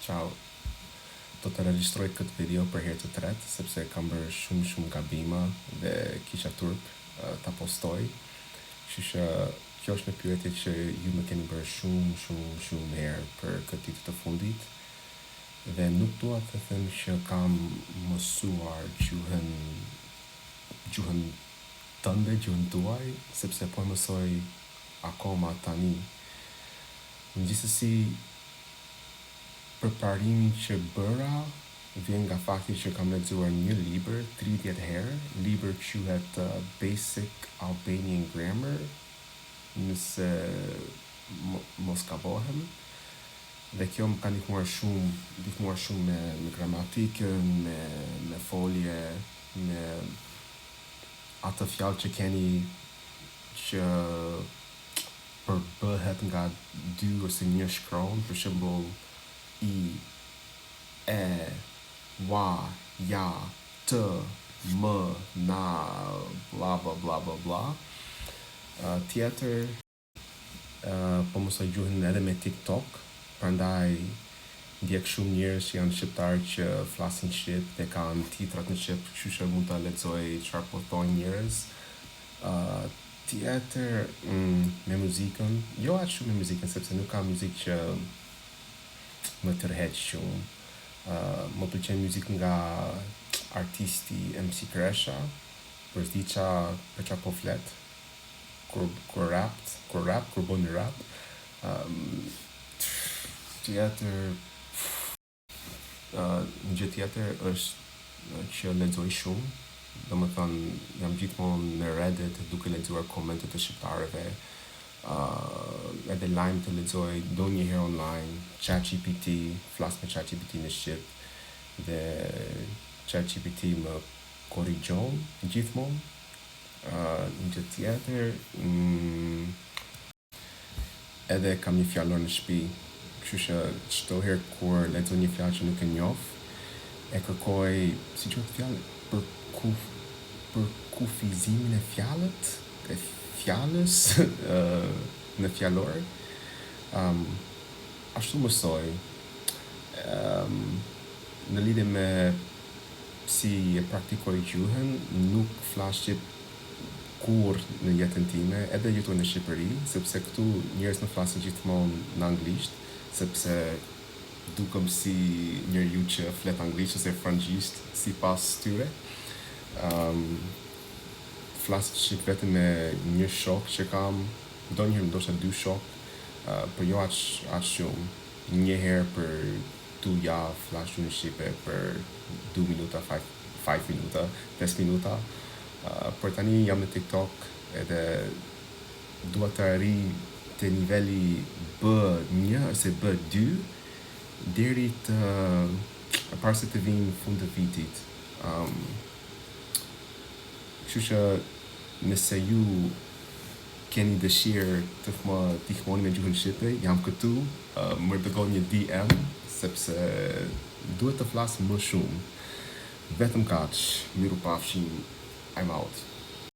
Ciao. Do të regjistroj këtë video për herë të tretë, sepse kam bërë shumë gabima dhe kisha turp ta postoj. Kështu që kjo është një pyetje që ju më keni bërë shumë herë për këtë ditë të fundit. Dhe nuk dua të them që kam mësuar gjuhën tënde, gjuhën tuaj, sepse po mësoj akoma tani. Gjithsesi, përparimin që bëra vjen nga fakti që kam lexuar një libër 30 herë, libër quhet Basic Albanian Grammar, nëse mos gabohem. Dhe kjo më ka ndihmuar shumë me gramatikën, me folje, me atë fjalë që keni që përbëhet nga dy ose një shkron, për shembull I, E, Wa, Ja, T, M, Na, bla bla bla bla bla. Tjetër, po mësoj gjuhën edhe me TikTok, prandaj ndjek shumë njerëz që janë shqiptarë që flasin shqip dhe kanë titrat në shqip, kështu që mund ta lexoj çfarë po thonë njerëz. Tjetër, me muzikën, jo aq shumë me muzikën, sepse nuk ka muzikë që më tërheq shumë. Më pëlqen muzikë nga artisti MC Kresha, për çfarë po flet, kur bën rap. Tjetër, një gjë tjetër është që lexoj shumë, domethënë jam gjithmonë në Reddit duke lexuar komentet e shqiptarëve, edhe lajm të lexoj ndonjëherë online, ChatGPT, flas me ChatGPT në shqip dhe ChatGPT më korrigjon gjithmonë. Një gjë tjetër, edhe kam një fjalor në shtëpi, kështu që çdo herë kur lexoj një fjalë që nuk e njoh, e kërkoj si quhet fjalë për kufizimin e fjalës në fjalor. Ashtu mësoj. Në lidhje me si e praktikoj gjuhën, nuk flas shqip kur në jetën time, edhe jetoj në Shqipëri, sepse këtu njerëz më flasin gjithmonë në anglisht, sepse dukem si njeriu që flet anglisht ose frangjisht sipas tyre. Flas shqip vetëm me një shok që kam, ndonjëherë ndoshta dy shok, por jo aq shumë. Një herë për 2 javë flas shumë shqipe për 2 minuta, 5 minuta, 5 minuta. Por tani jam në TikTok edhe dua të arrij te niveli B1 ose B2 deri para se të vinë fund të vitit. Kështu që nëse ju keni dëshirë të më ndihmoni me gjuhën shqipe, jam këtu, më dërgoni një DM, sepse duhet të flas më shumë. Vetëm kaq, mirupafshim, I'm out.